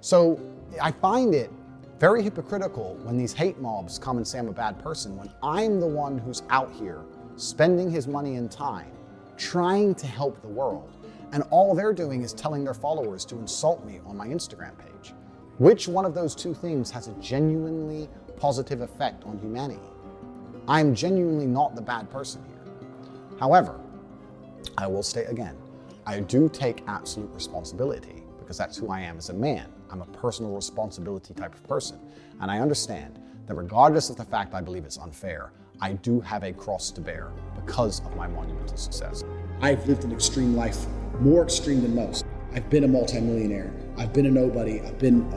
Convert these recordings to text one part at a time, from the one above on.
So I find it very hypocritical when these hate mobs come and say I'm a bad person, when I'm the one who's out here spending his money and time trying to help the world, and all they're doing is telling their followers to insult me on my Instagram page. Which one of those two things has a genuinely positive effect on humanity? I'm genuinely not the bad person here. However, I will state again, I do take absolute responsibility because that's who I am as a man. I'm a personal responsibility type of person. And I understand that regardless of the fact I believe it's unfair, I do have a cross to bear because of my monumental success. I've lived an extreme life, more extreme than most. I've been a multimillionaire. I've been a nobody. I've been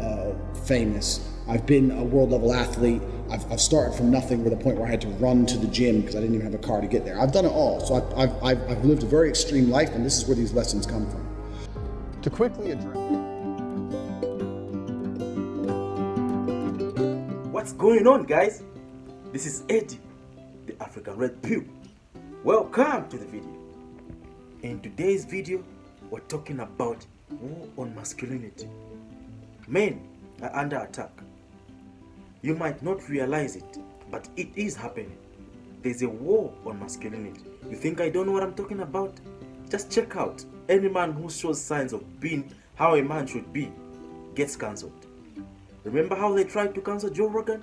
famous. I've been a world level athlete. I've started from nothing to the point where I had to run to the gym because I didn't even have a car to get there. I've done it all. So I've lived a very extreme life, and this is where these lessons come from. To quickly address... What's going on, guys? This is Eddie, the African Red Pill. Welcome to the video. In today's video, we're talking about war on masculinity. Men are under attack. You might not realize it, but it is happening. There's a war on masculinity. You think I don't know what I'm talking about? Just check out. Any man who shows signs of being how a man should be gets cancelled. Remember how they tried to cancel Joe Rogan?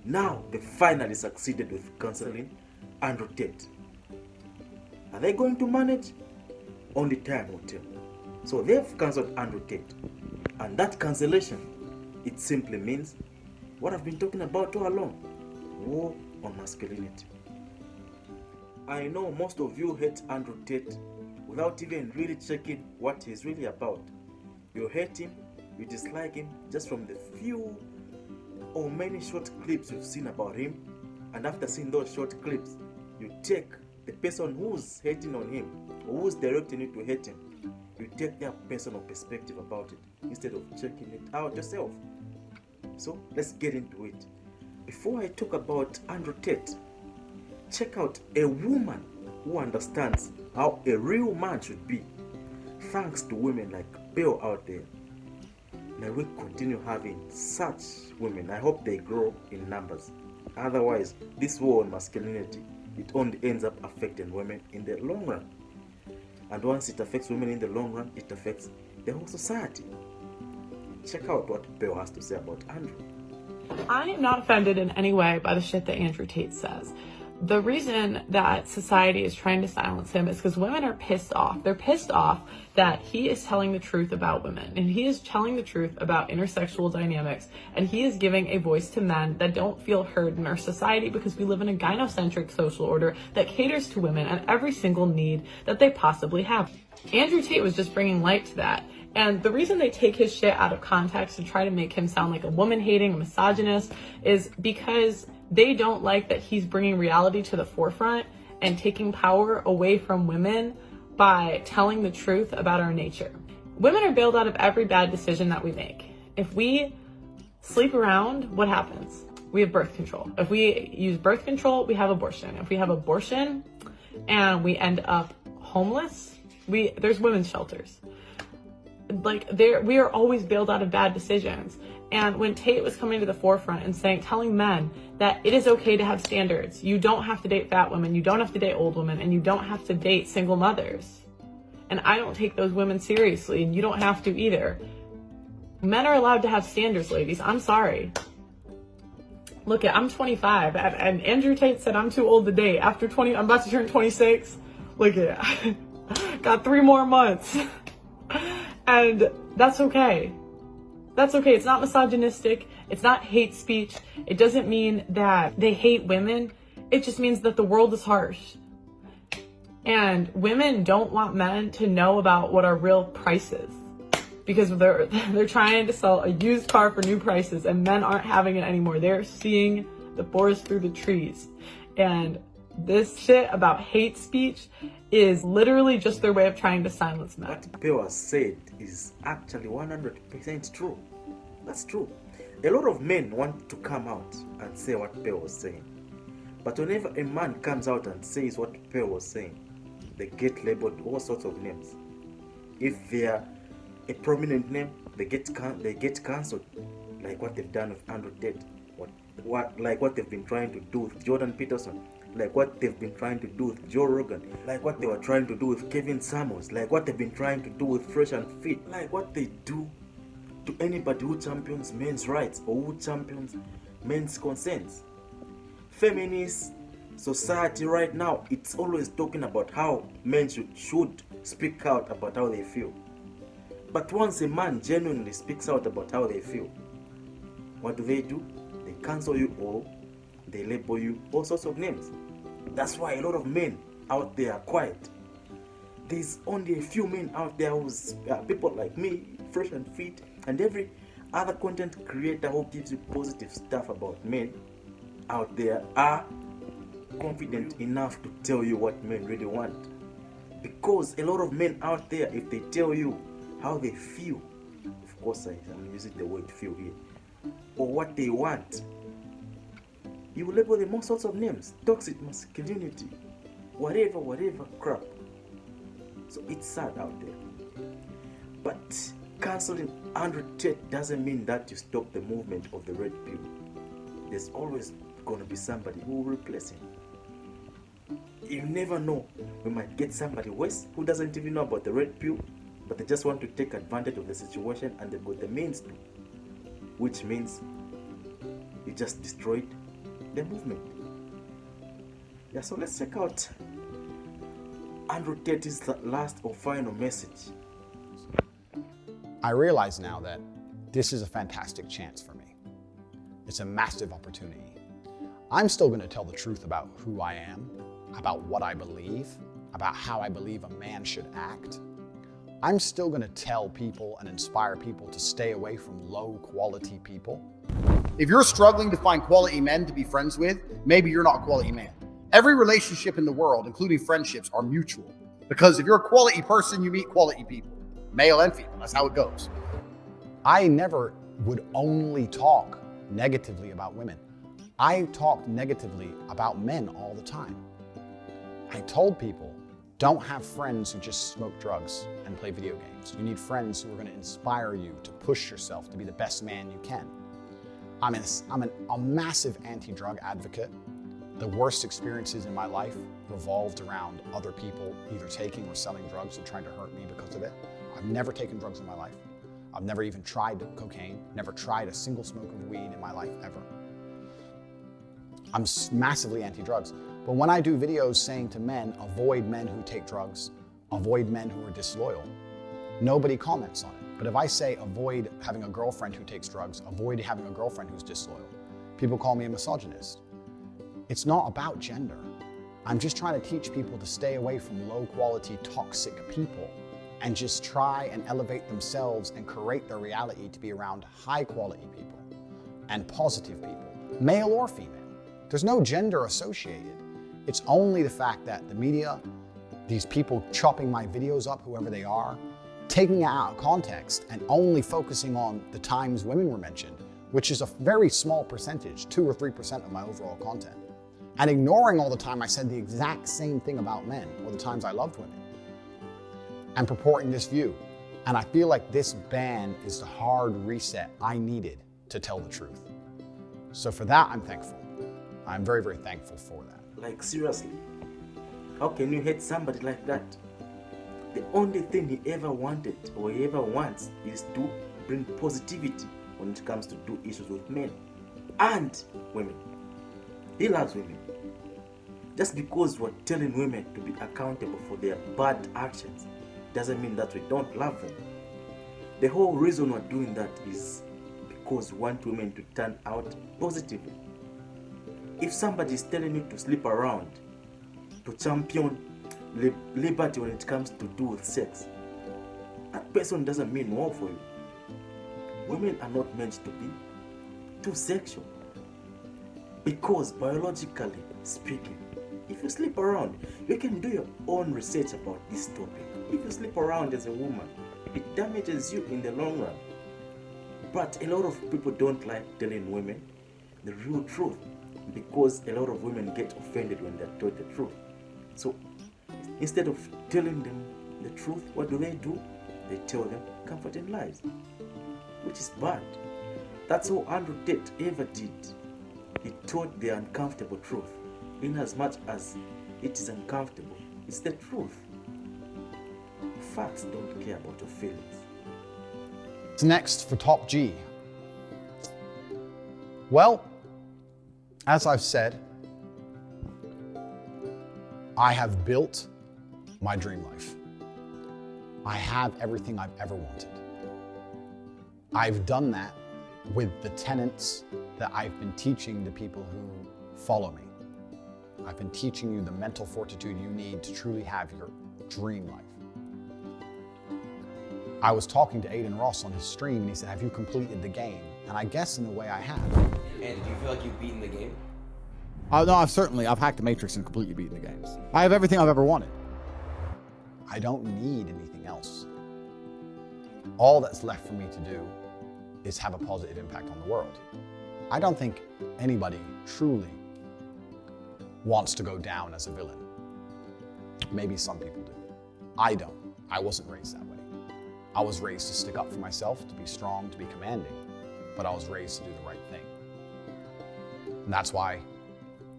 Now they finally succeeded with cancelling Andrew Tate. Are they going to manage? Only time will tell. So they've cancelled Andrew Tate. And that cancellation, it simply means what I've been talking about all along. War on masculinity. I know most of you hate Andrew Tate without even really checking what he's really about. You hate him, you dislike him just from the few or many short clips you've seen about him, and after seeing those short clips, you take the person who's hating on him or who's directing you to hate him, you take their personal perspective about it instead of checking it out yourself. So let's get into it. Before I talk about Andrew Tate, check out a woman who understands how a real man should be. Thanks to women like Bill out there. May we continue having such women. I hope they grow in numbers. Otherwise, this war on masculinity, it only ends up affecting women in the long run. And once it affects women in the long run, it affects the whole society. Check out what Bill has to say about Andrew. I am not offended in any way by the shit that Andrew Tate says. The reason that society is trying to silence him is because women are pissed off. They're pissed off that he is telling the truth about women, and he is telling the truth about intersexual dynamics, and he is giving a voice to men that don't feel heard in our society because we live in a gynocentric social order that caters to women and every single need that they possibly have. Andrew Tate was just bringing light to that. And the reason they take his shit out of context to try to make him sound like a woman-hating, a misogynist, is because they don't like that he's bringing reality to the forefront and taking power away from women by telling the truth about our nature. Women are bailed out of every bad decision that we make. If we sleep around, what happens? We have birth control. If we use birth control, we have abortion. If we have abortion and we end up homeless, there's women's shelters. We are always bailed out of bad decisions. And when Tate was coming to the forefront and telling men that it is okay to have standards, you don't have to date fat women, you don't have to date old women, and you don't have to date single mothers. And I don't take those women seriously, and you don't have to either. Men are allowed to have standards, ladies. I'm sorry. Look, I'm 25, and Andrew Tate said I'm too old to date. After 20, I'm about to turn 26. Look at got 3 more months. And that's okay. That's okay. It's not misogynistic. It's not hate speech. It doesn't mean that they hate women. It just means that the world is harsh. And women don't want men to know about what our real price is. Because they're trying to sell a used car for new prices, and men aren't having it anymore. They're seeing the forest through the trees. And this shit about hate speech is literally just their way of trying to silence men. What Bill has said is actually 100% true. That's true. A lot of men want to come out and say what Bill was saying. But whenever a man comes out and says what Bill was saying, they get labeled all sorts of names. If they are a prominent name, they get cancelled, like what they've done with Andrew Tate, like what they've been trying to do with Jordan Peterson, like what they've been trying to do with Joe Rogan, like what they were trying to do with Kevin Samuels, like what they've been trying to do with Fresh and Fit, like what they do to anybody who champions men's rights or who champions men's concerns. Feminist society right now, it's always talking about how men should speak out about how they feel. But once a man genuinely speaks out about how they feel, what do? They cancel you, or they label you all sorts of names. That's why a lot of men out there are quiet. There's only a few men out there who's people like me, Fresh and Fit, and every other content creator who gives you positive stuff about men out there are confident enough to tell you what men really want. Because a lot of men out there, if they tell you how they feel, of course I'm using the word feel here, or what they want, you will label them all sorts of names, toxic masculinity, whatever crap. So it's sad out there. But canceling Andrew Tate doesn't mean that you stop the movement of the red pill. There's always going to be somebody who will replace him. You never know. We might get somebody worse who doesn't even know about the red pill, but they just want to take advantage of the situation, and they've got the means to. Which means you just destroyed the movement. Yeah, so let's check out Andrew Tate's last or final message. I realize now that this is a fantastic chance for me. It's a massive opportunity. I'm still going to tell the truth about who I am, about what I believe, about how I believe a man should act. I'm still going to tell people and inspire people to stay away from low quality people. If you're struggling to find quality men to be friends with, maybe you're not a quality man. Every relationship in the world, including friendships, are mutual. Because if you're a quality person, you meet quality people, male and female. That's how it goes. I never would only talk negatively about women. I talked negatively about men all the time. I told people, don't have friends who just smoke drugs and play video games. You need friends who are going to inspire you to push yourself to be the best man you can. I'm a massive anti-drug advocate. The worst experiences in my life revolved around other people either taking or selling drugs and trying to hurt me because of it. I've never taken drugs in my life. I've never even tried cocaine, never tried a single smoke of weed in my life ever. I'm massively anti-drugs. But when I do videos saying to men, avoid men who take drugs, avoid men who are disloyal, nobody comments on it. But if I say avoid having a girlfriend who takes drugs, avoid having a girlfriend who's disloyal, people call me a misogynist. It's not about gender. I'm just trying to teach people to stay away from low quality, toxic people and just try and elevate themselves and create their reality to be around high quality people and positive people, male or female. There's no gender associated. It's only the fact that the media, these people chopping my videos up, whoever they are, taking it out of context and only focusing on the times women were mentioned, which is a very small percentage, 2 or 3% of my overall content, and ignoring all the time I said the exact same thing about men or the times I loved women, and purporting this view. And I feel like this ban is the hard reset I needed to tell the truth. So for that, I'm thankful. I'm very, very thankful for that. Like seriously, how can you hate somebody like that? The only thing he ever wanted or he ever wants is to bring positivity when it comes to do issues with men and women. He loves women. Just because we're telling women to be accountable for their bad actions doesn't mean that we don't love them. The whole reason we're doing that is because we want women to turn out positively. If somebody is telling you to sleep around, to champion liberty when it comes to do with sex, that person doesn't mean more for you. Women are not meant to be too sexual. Because biologically speaking, if you sleep around, you can do your own research about this topic. If you sleep around as a woman, it damages you in the long run. But a lot of people don't like telling women the real truth, because a lot of women get offended when they're told the truth. So instead of telling them the truth, what do? they tell them comforting lies, which is bad. That's all Andrew Tate ever did. He taught the uncomfortable truth. In as much as it is uncomfortable, it's the truth. Facts don't care about your feelings. What's next for Top G? Well, as I've said, I have built my dream life. I have everything I've ever wanted. I've done that with the tenets that I've been teaching the people who follow me. I've been teaching you the mental fortitude you need to truly have your dream life. I was talking to Aiden Ross on his stream and he said, have you completed the game? And I guess in a way I have. And did you feel like you've beaten the game? No, I've hacked the Matrix and completely beaten the games. I have everything I've ever wanted. I don't need anything else. All that's left for me to do is have a positive impact on the world. I don't think anybody truly wants to go down as a villain. Maybe some people do. I don't. I wasn't raised that way. I was raised to stick up for myself, to be strong, to be commanding, but I was raised to do the right thing. And that's why,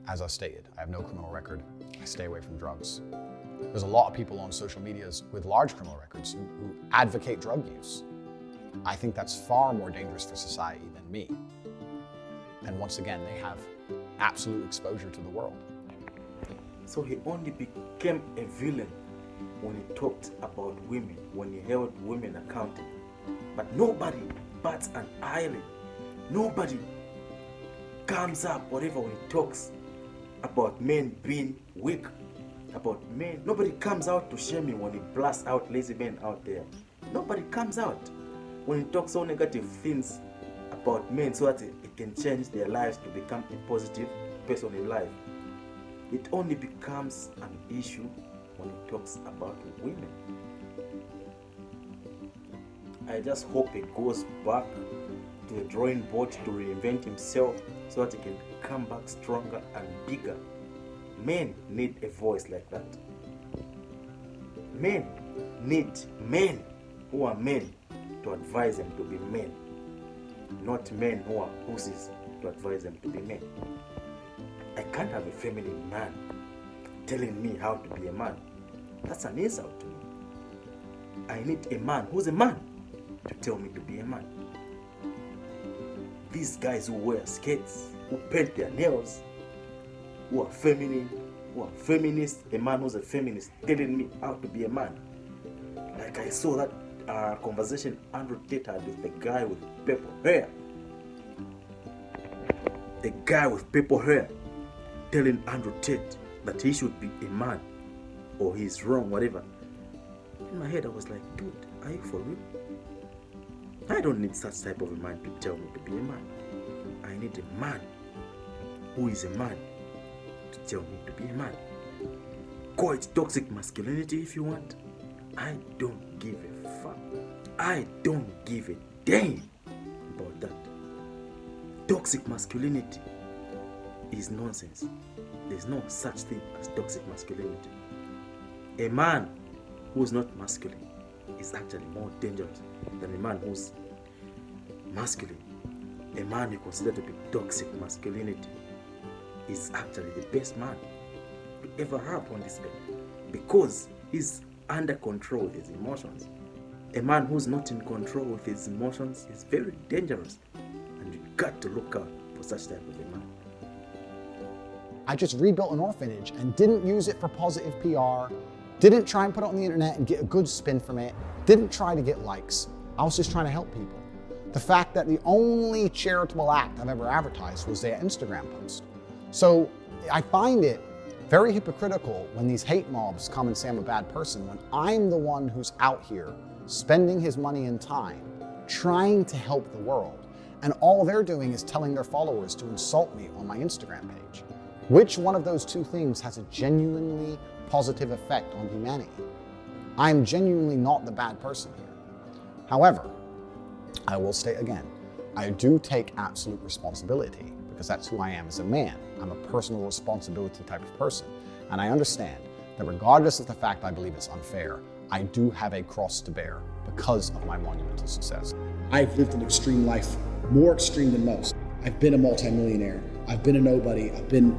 as I stated, I have no criminal record. I stay away from drugs. There's a lot of people on social medias with large criminal records who advocate drug use. I think that's far more dangerous for society than me. And once again, they have absolute exposure to the world. So he only became a villain when he talked about women, when he held women accountable. But nobody bats an eyelid. Nobody comes up, whatever, when he talks about men being weak, about men. Nobody comes out to shame him when he blasts out lazy men out there. Nobody comes out when he talks all negative things about men so that it can change their lives to become a positive person in life. It only becomes an issue when he talks about women. I just hope he goes back to the drawing board to reinvent himself so that he can come back stronger and bigger. Men need a voice like that. Men need men who are men to advise them to be men, not men who are pussies to advise them to be men. I can't have a feminine man telling me how to be a man. That's an insult to me. I need a man who's a man to tell me to be a man. These guys who wear skates, who paint their nails, who are feminine, who are feminists, a man who's a feminist telling me how to be a man. Like I saw that conversation Andrew Tate had with the guy with purple hair. The guy with purple hair telling Andrew Tate that he should be a man or he's wrong, whatever. In my head I was like, dude, are you for real? I don't need such type of a man to tell me to be a man. I need a man who is a man to tell me to be a man. Call it toxic masculinity if you want. I don't give a fuck. I don't give a damn about that. Toxic masculinity is nonsense. There's no such thing as toxic masculinity. A man who's not masculine is actually more dangerous than a man who's masculine. A man you consider to be toxic masculinity is actually the best man to ever have on this earth because he's under control with his emotions. A man who's not in control with his emotions is very dangerous, and you've got to look out for such type of a man. I just rebuilt an orphanage and didn't use it for positive PR, didn't try and put it on the internet and get a good spin from it, didn't try to get likes. I was just trying to help people. The fact that the only charitable act I've ever advertised was their Instagram post. So I find it very hypocritical when these hate mobs come and say I'm a bad person when I'm the one who's out here spending his money and time trying to help the world. And all they're doing is telling their followers to insult me on my Instagram page. Which one of those two things has a genuinely positive effect on humanity? I'm genuinely not the bad person here. However, I will state again, I do take absolute responsibility because that's who I am as a man. I'm a personal responsibility type of person. And I understand that regardless of the fact I believe it's unfair, I do have a cross to bear because of my monumental success. I've lived an extreme life, more extreme than most. I've been a multimillionaire. I've been a nobody. I've been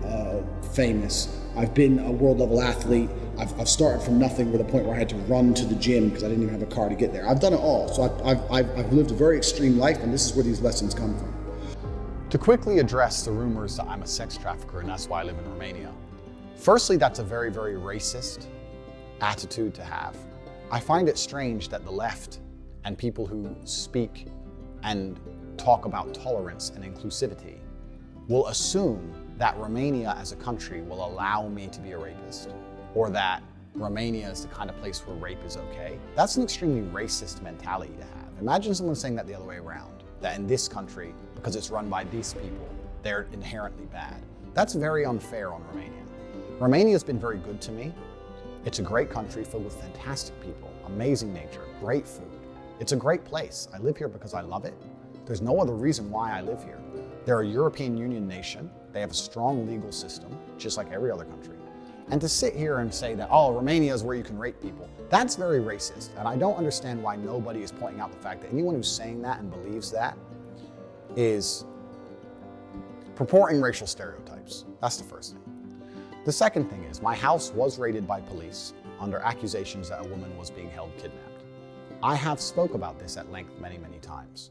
famous. I've been a world level athlete. I've started from nothing to the point where I had to run to the gym because I didn't even have a car to get there. I've done it all. So I've lived a very extreme life, and this is where these lessons come from. To quickly address the rumors that I'm a sex trafficker and that's why I live in Romania. Firstly, that's a very, very racist attitude to have. I find it strange that the left and people who speak and talk about tolerance and inclusivity will assume that Romania as a country will allow me to be a rapist, or that Romania is the kind of place where rape is okay. That's an extremely racist mentality to have. Imagine someone saying that the other way around, that in this country, because it's run by these people, they're inherently bad. That's very unfair on Romania. Romania's been very good to me. It's a great country filled with fantastic people, amazing nature, great food. It's a great place. I live here because I love it. There's no other reason why I live here. They're a European Union nation. They have a strong legal system, just like every other country. And to sit here and say that, oh, Romania is where you can rape people, that's very racist. And I don't understand why nobody is pointing out the fact that anyone who's saying that and believes that is purporting racial stereotypes. That's the first thing. The second thing is, my house was raided by police under accusations that a woman was being held kidnapped. I have spoke about this at length many, many times.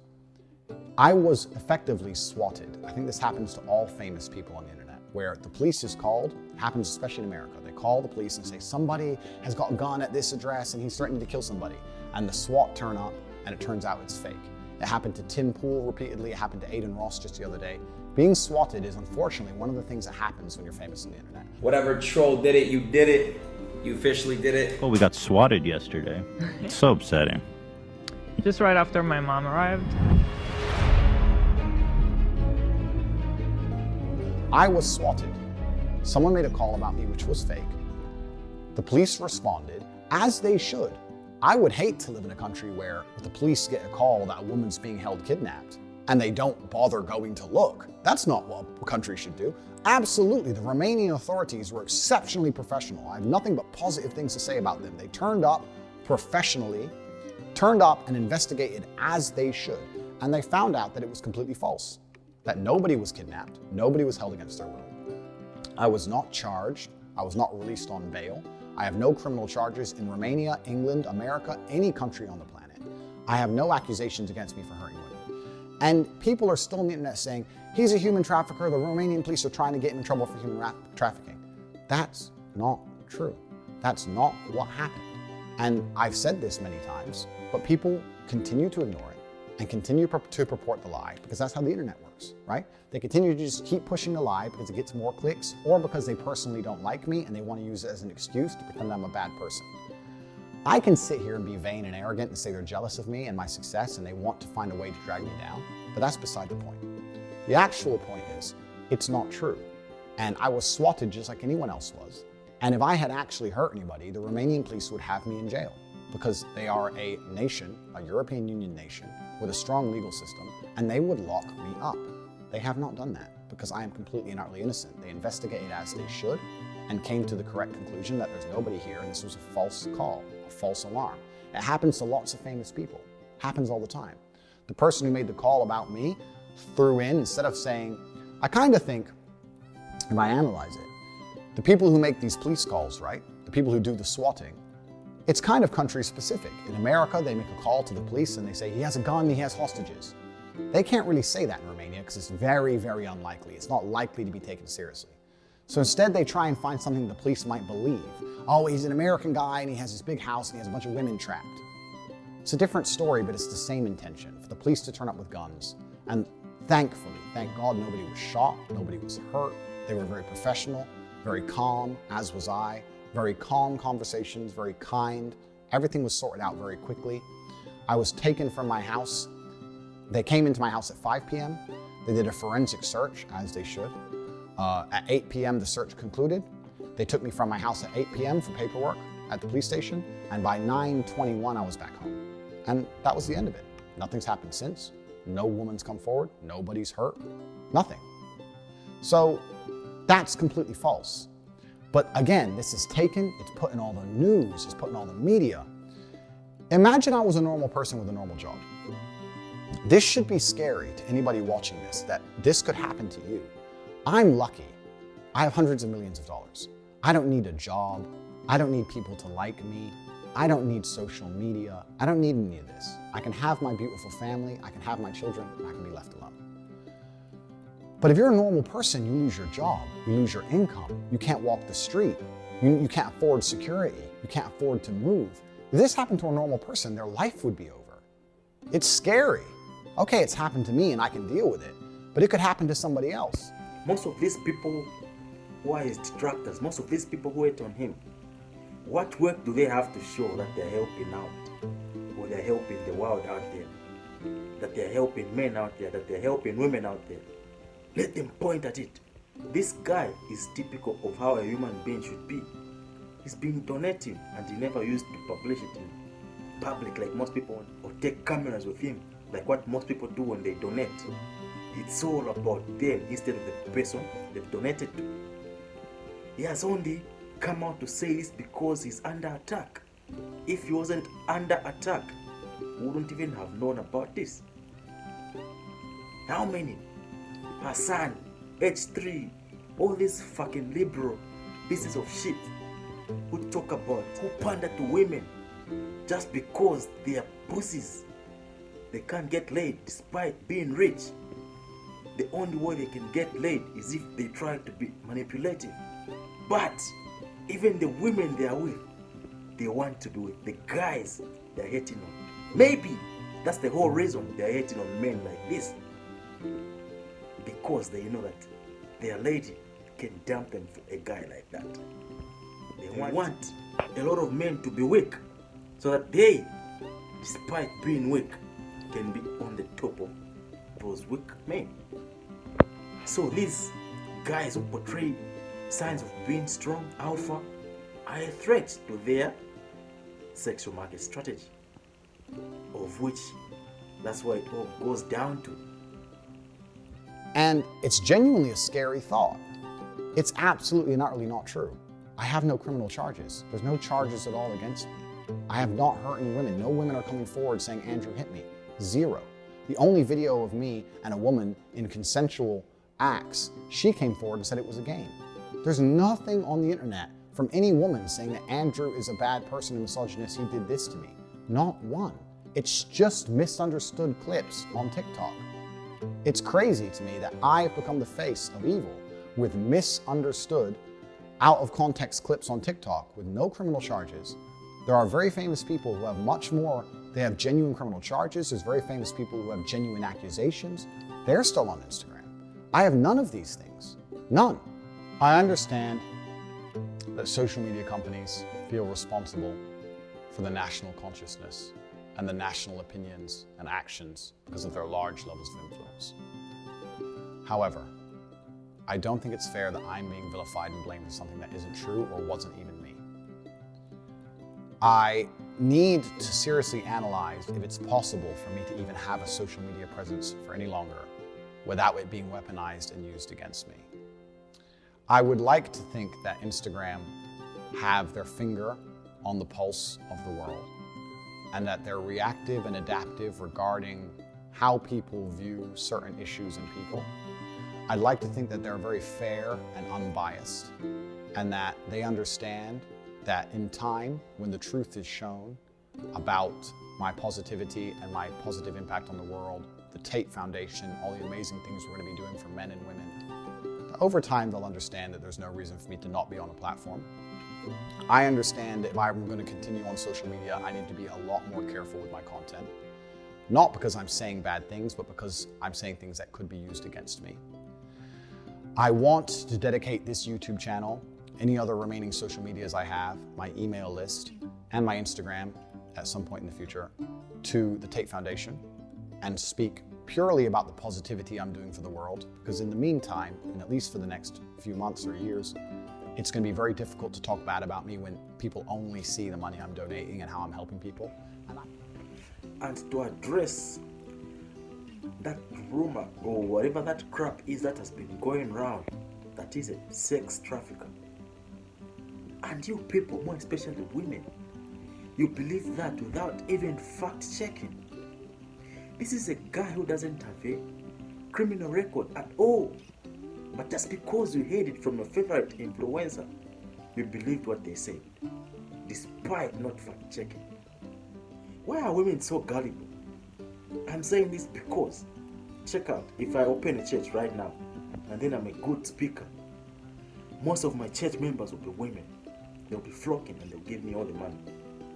I was effectively swatted. I think this happens to all famous people on the internet, where the police is called, happens especially in America. They call the police and say, somebody has got a gun at this address and he's threatening to kill somebody. And the SWAT turn up and it turns out it's fake. It happened to Tim Pool repeatedly, it happened to Aiden Ross just the other day. Being swatted is unfortunately one of the things that happens when you're famous on the internet. Whatever troll did it, you did it. You officially did it. Well, we got swatted yesterday. It's so upsetting. Just right after my mom arrived. I was swatted. Someone made a call about me which was fake. The police responded, as they should. I would hate to live in a country where the police get a call that a woman's being held kidnapped and they don't bother going to look. That's not what a country should do. Absolutely, the Romanian authorities were exceptionally professional. I have nothing but positive things to say about them. They turned up professionally, turned up and investigated as they should. And they found out that it was completely false, that nobody was kidnapped, nobody was held against their will. I was not charged, I was not released on bail. I have no criminal charges in Romania, England, America, any country on the planet. I have no accusations against me for hurting women. And people are still on the internet saying, he's a human trafficker, the Romanian police are trying to get him in trouble for human trafficking. That's not true. That's not what happened. And I've said this many times, but people continue to ignore it and continue to purport the lie because that's how the internet works, right? They continue to just keep pushing the lie because it gets more clicks or because they personally don't like me and they want to use it as an excuse to pretend I'm a bad person. I can sit here and be vain and arrogant and say they're jealous of me and my success and they want to find a way to drag me down, but that's beside the point. The actual point is, it's not true. And I was swatted just like anyone else was. And if I had actually hurt anybody, the Romanian police would have me in jail because they are a nation, a European Union nation, with a strong legal system, and they would lock me up. They have not done that because I am completely and utterly innocent. They investigated as they should and came to the correct conclusion that there's nobody here and this was a false call, a false alarm. It happens to lots of famous people. Happens all the time. The person who made the call about me threw in, instead of saying, I kind of think, if I analyze it, the people who make these police calls, right? The people who do the swatting, it's kind of country specific. In America, they make a call to the police and they say, he has a gun, he has hostages. They can't really say that in Romania because it's very, very unlikely. It's not likely to be taken seriously. So instead, they try and find something the police might believe. Oh, he's an American guy and he has this big house and he has a bunch of women trapped. It's a different story, but it's the same intention, for the police to turn up with guns. And thankfully, thank God, nobody was shot, nobody was hurt. They were very professional, very calm, as was I. Very calm conversations, very kind. Everything was sorted out very quickly. I was taken from my house. They came into my house at 5 p.m. They did a forensic search, as they should. At 8 p.m., the search concluded. They took me from my house at 8 p.m. for paperwork at the police station, and by 9:21, I was back home. And that was the end of it. Nothing's happened since. No woman's come forward. Nobody's hurt. Nothing. So that's completely false. But again, this is taken, it's put in all the news, it's put in all the media. Imagine I was a normal person with a normal job. This should be scary to anybody watching this, that this could happen to you. I'm lucky. I have hundreds of millions of dollars. I don't need a job. I don't need people to like me. I don't need social media. I don't need any of this. I can have my beautiful family. I can have my children, and I can be left alone. But if you're a normal person, you lose your job. You lose your income. You can't walk the street. You can't afford security. You can't afford to move. If this happened to a normal person, their life would be over. It's scary. Okay, it's happened to me and I can deal with it, but it could happen to somebody else. Most of these people who are his detractors, most of these people who hate on him, what work do they have to show that they're helping out? Or they're helping the world out there? That they're helping men out there? That they're helping women out there? Let them point at it. This guy is typical of how a human being should be. He's been donating and he never used to publish it in public like most people, or take cameras with him like what most people do when they donate. It's all about them instead of the person they've donated to. He has only come out to say this because he's under attack. If he wasn't under attack, we wouldn't even have known about this. How many? Hassan, H3, all these fucking liberal pieces of shit who talk about, who pander to women just because they are pussies. They can't get laid despite being rich. The only way they can get laid is if they try to be manipulative. But even the women they are with, they want to be with the guys they're hating on. Maybe that's the whole reason they're hating on men like this. Because they know that their lady can dump them for a guy like that. They want a lot of men to be weak so that they, despite being weak, can be on the top of those weak men. So these guys who portray signs of being strong, alpha, are a threat to their sexual market strategy, of which that's what it all goes down to. And it's genuinely a scary thought. It's absolutely and utterly not true. I have no criminal charges. There's no charges at all against me. I have not hurt any women. No women are coming forward saying Andrew hit me. Zero. The only video of me and a woman in consensual acts, she came forward and said it was a game. There's nothing on the internet from any woman saying that Andrew is a bad person and misogynist, he did this to me. Not one. It's just misunderstood clips on TikTok. It's crazy to me that I've become the face of evil with misunderstood, out of context clips on TikTok with no criminal charges. There are very famous people who have much more. They have genuine criminal charges. There's very famous people who have genuine accusations. They're still on Instagram. I have none of these things. None. I understand that social media companies feel responsible for the national consciousness and the national opinions and actions because of their large levels of influence. However, I don't think it's fair that I'm being vilified and blamed for something that isn't true or wasn't even me. I need to seriously analyze if it's possible for me to even have a social media presence for any longer without it being weaponized and used against me. I would like to think that Instagram have their finger on the pulse of the world and that they're reactive and adaptive regarding how people view certain issues and people. I'd like to think that they're very fair and unbiased and that they understand that in time, when the truth is shown about my positivity and my positive impact on the world, the Tate Foundation, all the amazing things we're going to be doing for men and women, over time they'll understand that there's no reason for me to not be on a platform. I understand that if I'm going to continue on social media, I need to be a lot more careful with my content. Not because I'm saying bad things, but because I'm saying things that could be used against me. I want to dedicate this YouTube channel, any other remaining social medias I have, my email list, and my Instagram at some point in the future, to the Tate Foundation and speak purely about the positivity I'm doing for the world. Because in the meantime, and at least for the next few months or years, it's going to be very difficult to talk bad about me when people only see the money I'm donating and how I'm helping people. And to address that rumor or whatever that crap is that has been going around, that is a sex trafficker. And you people, more especially women, You believe that without even fact-checking. This is a guy who doesn't have a criminal record at all. But just because you heard it from your favorite influencer, you believed what they said, despite not fact-checking. Why are women so gullible? I'm saying this because, check out, if I open a church right now, and then I'm a good speaker, most of my church members will be women. They'll be flocking and they'll give me all the money,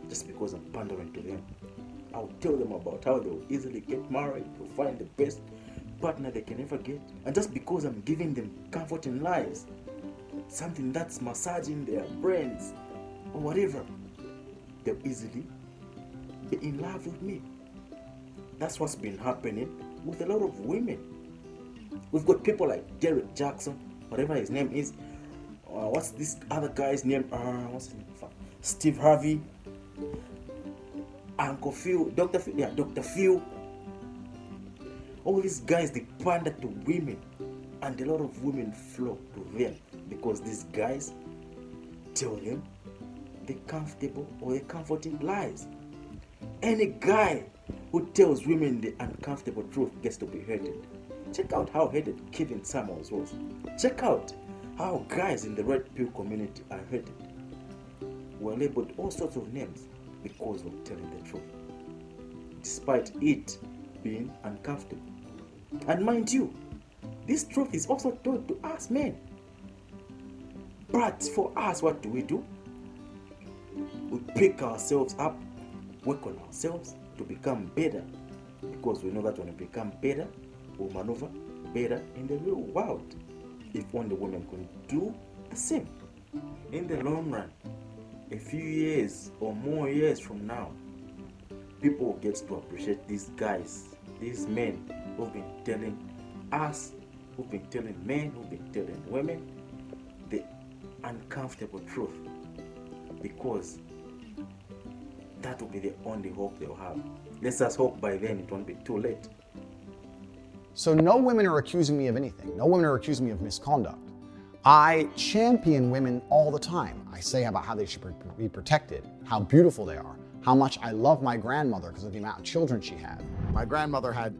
just because I'm pandering to them. I'll tell them about how they'll easily get married, they'll find the best partner they can ever get. And just because I'm giving them comforting lies, something that's massaging their brains or whatever, they'll easily be in love with me. That's what's been happening with a lot of women. We've got people like Derek Jackson, whatever his name is. What's this other guy's name? What's his name? Steve Harvey, Uncle Phil, Dr. Phil. Yeah, Dr. Phil. All these guys, they pander to women, and a lot of women flock to them because these guys tell them the comfortable or the comforting lies. Any guy who tells women the uncomfortable truth gets to be hated. Check out how hated Kevin Samuels was. Check out how guys in the red pill community are hated. We're labeled all sorts of names because of telling the truth, despite it being uncomfortable. And mind you, this truth is also told to us men. But for us, what do? We pick ourselves up, work on ourselves to become better, because we know that when we become better, we'll maneuver better in the real world. If only women can do the same. In the long run, a few years or more years from now, people will get to appreciate these guys, these men who've been telling us, who've been telling men, who've been telling women the uncomfortable truth, because that will be the only hope they'll have. Let's just hope by then it won't be too late. So no women are accusing me of anything. No women are accusing me of misconduct. I champion women all the time. I say about how they should be protected, how beautiful they are, how much I love my grandmother because of the amount of children she had. My grandmother had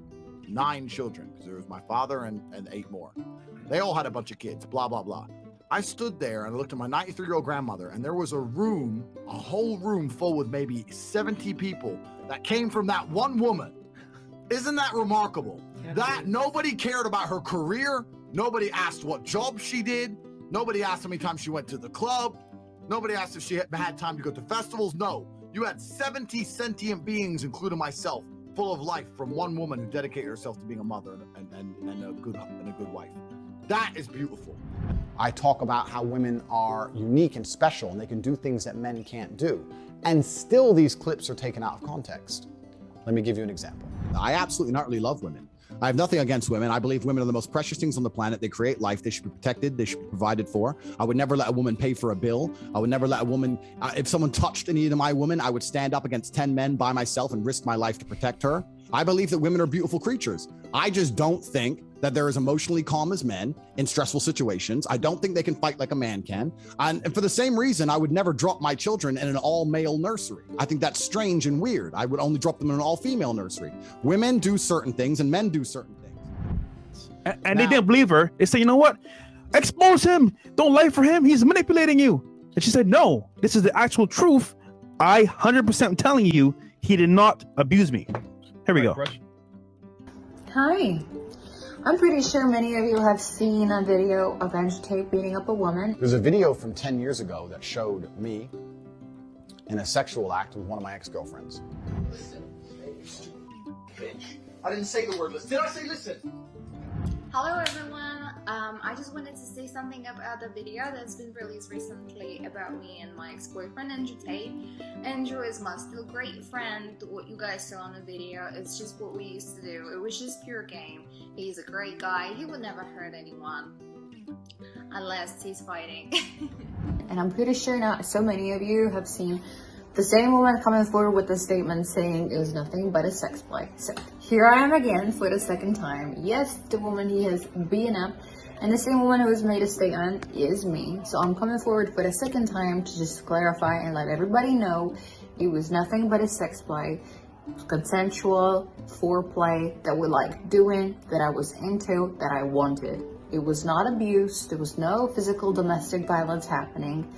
9 children because there was my father and 8 more. They all had a bunch of kids, blah, blah, blah. I stood there and I looked at my 93-year-old grandmother, and there was a room, a whole room full with maybe 70 people that came from that one woman. Isn't that remarkable? That nobody cared about her career. Nobody asked what job she did. Nobody asked how many times she went to the club. Nobody asked if she had time to go to festivals. No, you had 70 sentient beings, including myself, full of life from one woman who dedicated herself to being a mother and a good wife. That is beautiful. I talk about how women are unique and special and they can do things that men can't do. And still these clips are taken out of context. Let me give you an example. I absolutely not really love women. I have nothing against women. I believe women are the most precious things on the planet. They create life. They should be protected. They should be provided for. I would never let a woman pay for a bill. I would never let a woman, if someone touched any of my women, I would stand up against 10 men by myself and risk my life to protect her. I believe that women are beautiful creatures. I just don't think that they're as emotionally calm as men in stressful situations. I don't think they can fight like a man can. And for the same reason, I would never drop my children in an all-male nursery. I think that's strange and weird. I would only drop them in an all-female nursery. Women do certain things and men do certain things. And they didn't believe her. They said, you know what? Expose him. Don't lie for him. He's manipulating you. And she said, no, this is the actual truth. I 100% am telling you, he did not abuse me. Here we go. Hi. I'm pretty sure many of you have seen a video of Andrew Tate beating up a woman. There's a video from 10 years ago that showed me in a sexual act with one of my ex-girlfriends. Listen, bitch. I didn't say the word listen. Did I say listen? Hello everyone. I just wanted to say something about the video that's been released recently about me and my ex-boyfriend Andrew Tate. Andrew is my still great friend. What you guys saw on the video, it's just what we used to do. It was just pure game. He's a great guy. He would never hurt anyone unless he's fighting. And I'm pretty sure not so many of you have seen the same woman coming forward with a statement saying it was nothing but a sex play. So here I am again for the second time. Yes, the woman he has beaten up, and the same woman who has made a statement is me. So I'm coming forward for the second time to just clarify and let everybody know It was nothing but a sex play, consensual foreplay that we liked doing, that I was into, that I wanted. It was not abuse. There was no physical domestic violence happening.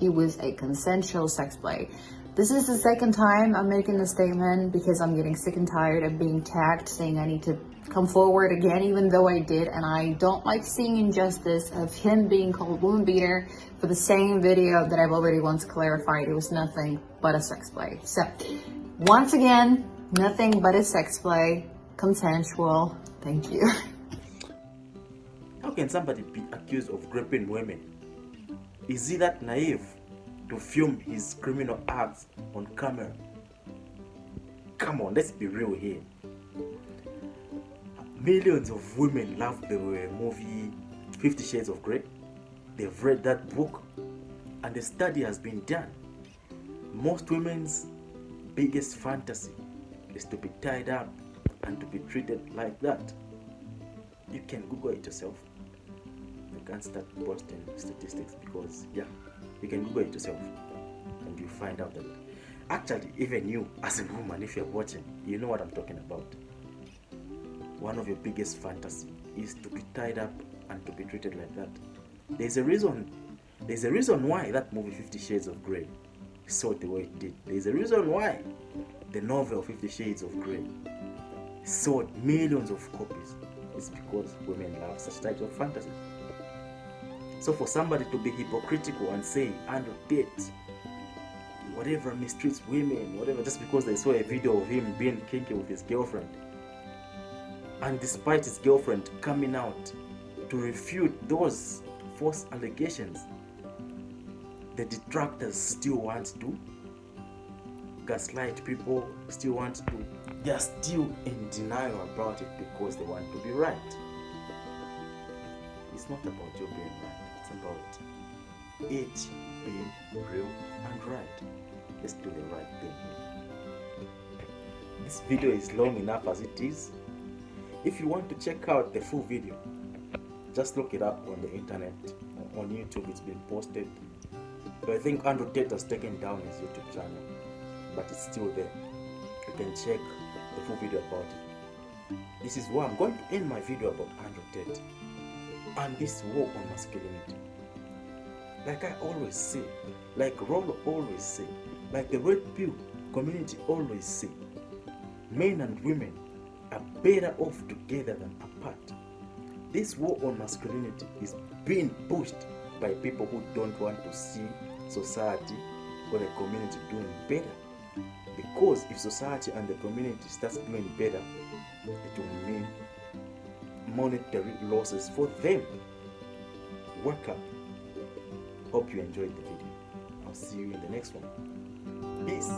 It was a consensual sex play. This is the second time I'm making this statement because I'm getting sick and tired of being tagged saying I need to come forward again, even though I did. And I don't like seeing injustice of him being called woman beater for the same video that I've already once clarified. It was nothing but a sex play. So once again, nothing but a sex play, consensual. Thank you. How can somebody be accused of raping women? Is he that naive to film his criminal acts on camera? Come on, let's be real here. Millions of women love the movie 50 Shades of Grey. They've read that book, and the study has been done. Most women's biggest fantasy is to be tied up and to be treated like that. You can Google it yourself. You can't start posting statistics because, yeah, you can Google it yourself and you find out that actually, even you as a woman, if you're watching, you know what I'm talking about. One of your biggest fantasies is to be tied up and to be treated like that. There's a reason why that movie 50 Shades of Grey sold the way it did. There's a reason why the novel 50 Shades of Grey sold millions of copies. It's because women love such types of fantasy. So for somebody to be hypocritical and say Andrew Tate, whatever, mistreats women, whatever, just because they saw a video of him being kinky with his girlfriend, and despite his girlfriend coming out to refute those false allegations, the detractors still want to gaslight people, still want to, they are still in denial about it because they want to be right. It's not about you being right, it's about it being real and right. Let's do the right thing here. This video is long enough as it is. If you want to check out the full video, just look it up on the internet, on YouTube. It's been posted. But I think Andrew Tate has taken down his YouTube channel, but it's still there. You can check the full video about it. This is where I'm going to end my video about Andrew Tate and this war on masculinity. Like I always say, like Rollo always say, like the Red Pill community always say, men and women are better off together than apart. This war on masculinity is being pushed by people who don't want to see society or the community doing better. Because if society and the community starts doing better, it will mean monetary losses for them. Wake up. Hope you enjoyed the video. I'll see you in the next one. Peace.